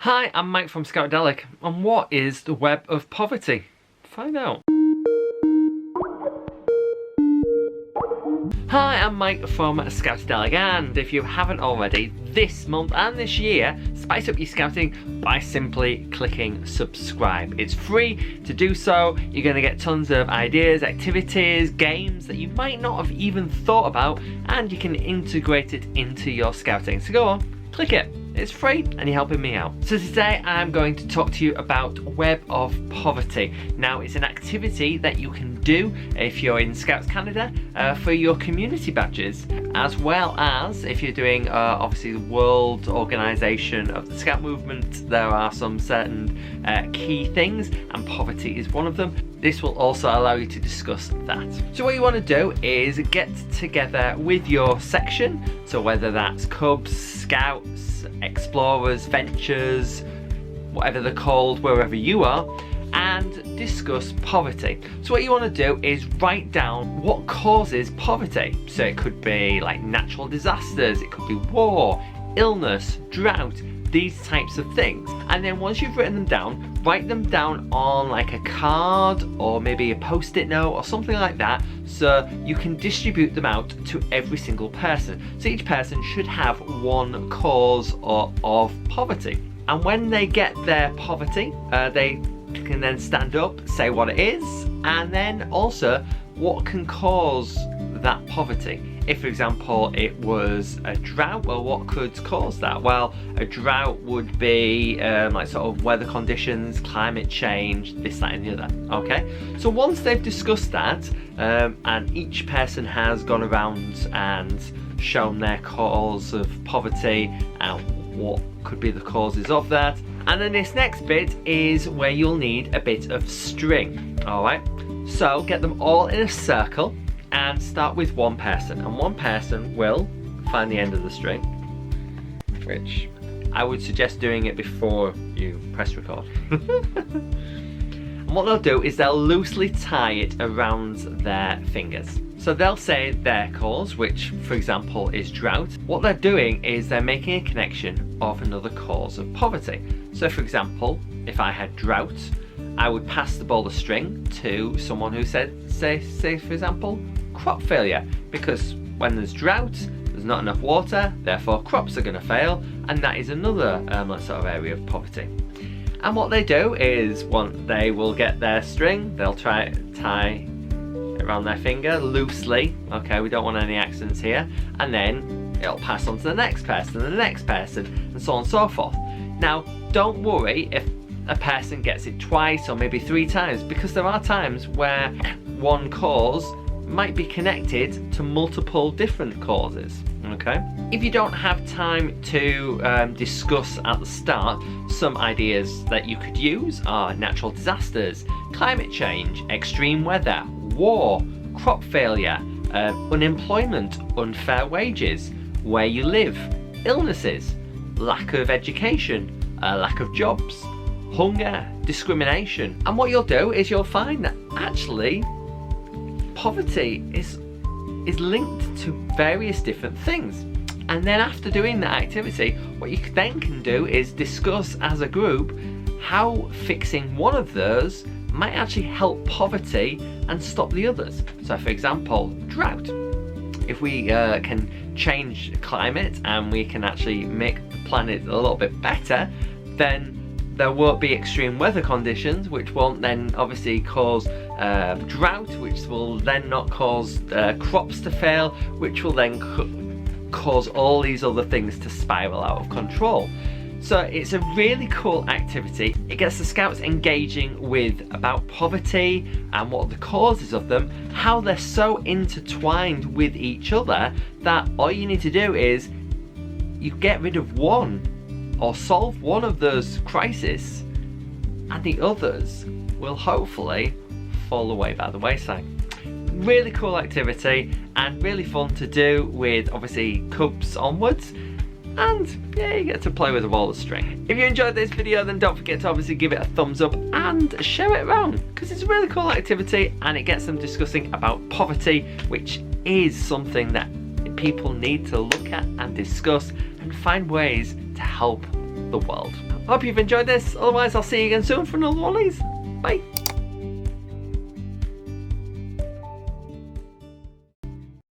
Hi, I'm Mike from Scoutadelic, and what is the web of poverty? Find out. Hi, I'm Mike from Scoutadelic, and if you haven't already, this month and this year, spice up your scouting by simply clicking subscribe. It's free to do so. You're going to get tons of ideas, activities, games that you might not have even thought about, and you can integrate it into your scouting. So go on, click it. It's free and you're helping me out. So today I'm going to talk to you about Web of Poverty. Now it's an activity that you can do if you're in Scouts Canada for your community badges, as well as if you're doing obviously the world organisation of the Scout movement. There are some certain key things and poverty is one of them. This will also allow you to discuss that. So what you want to do is get together with your section, so whether that's Cubs, Scouts, Explorers, Ventures, whatever they're called, wherever you are, and discuss poverty. So what you want to do is write down what causes poverty. So it could be like natural disasters, it could be war, illness, drought, these types of things. And then once you've written them down, write them down on like a card or maybe a post-it note or something like that, so you can distribute them out to every single person. So each person should have one cause of poverty. And when they get their poverty, they can then stand up, say what it is, and then also what can cause that poverty. If, for example, it was a drought, well, what could cause that? Well, a drought would be like sort of weather conditions, climate change, this, that, and the other. Okay, so once they've discussed that, and each person has gone around and shown their cause of poverty and what could be the causes of that, and then this next bit is where you'll need a bit of string. All right, so get them all in a circle and start with one person, and one person will find the end of the string, which I would suggest doing it before you press record. And what they'll do is they'll loosely tie it around their fingers. So they'll say their cause, which for example is drought. What they're doing is they're making a connection of another cause of poverty. So for example, if I had drought, I would pass the ball of string to someone who said, say for example, crop failure, because when there's drought, there's not enough water, therefore crops are going to fail, and that is another sort of area of poverty. And what they do is, they will get their string, they'll try tie it around their finger loosely. Okay, we don't want any accidents here, and then it'll pass on to the next person and the next person, and so on and so forth. Now, don't worry if a person gets it twice or maybe 3 times, because there are times where one cause might be connected to multiple different causes. Okay, if you don't have time to discuss at the start, some ideas that you could use are natural disasters, climate change, extreme weather, war, crop failure, unemployment, unfair wages, where you live, illnesses, lack of education, lack of jobs, hunger, discrimination. And what you'll do is you'll find that actually poverty is linked to various different things. And then after doing that activity, what you then can do is discuss as a group how fixing one of those might actually help poverty and stop the others. So for example, drought. If we can change climate and we can actually make the planet a little bit better, then there won't be extreme weather conditions, which won't then obviously cause drought, which will then not cause crops to fail, which will then cause all these other things to spiral out of control. So it's a really cool activity. It gets the Scouts engaging with about poverty and what are the causes of them, how they're so intertwined with each other that all you need to do is you get rid of one or solve one of those crises, and the others will hopefully fall away by the wayside. Really cool activity and really fun to do with obviously Cubs onwards, and yeah, you get to play with a ball of string. If you enjoyed this video, then don't forget to obviously give it a thumbs up and share it around, because it's a really cool activity and it gets them discussing about poverty, which is something that people need to look at and discuss and find ways to help the world. Hope you've enjoyed this, otherwise I'll see you again soon for another one of these. Bye.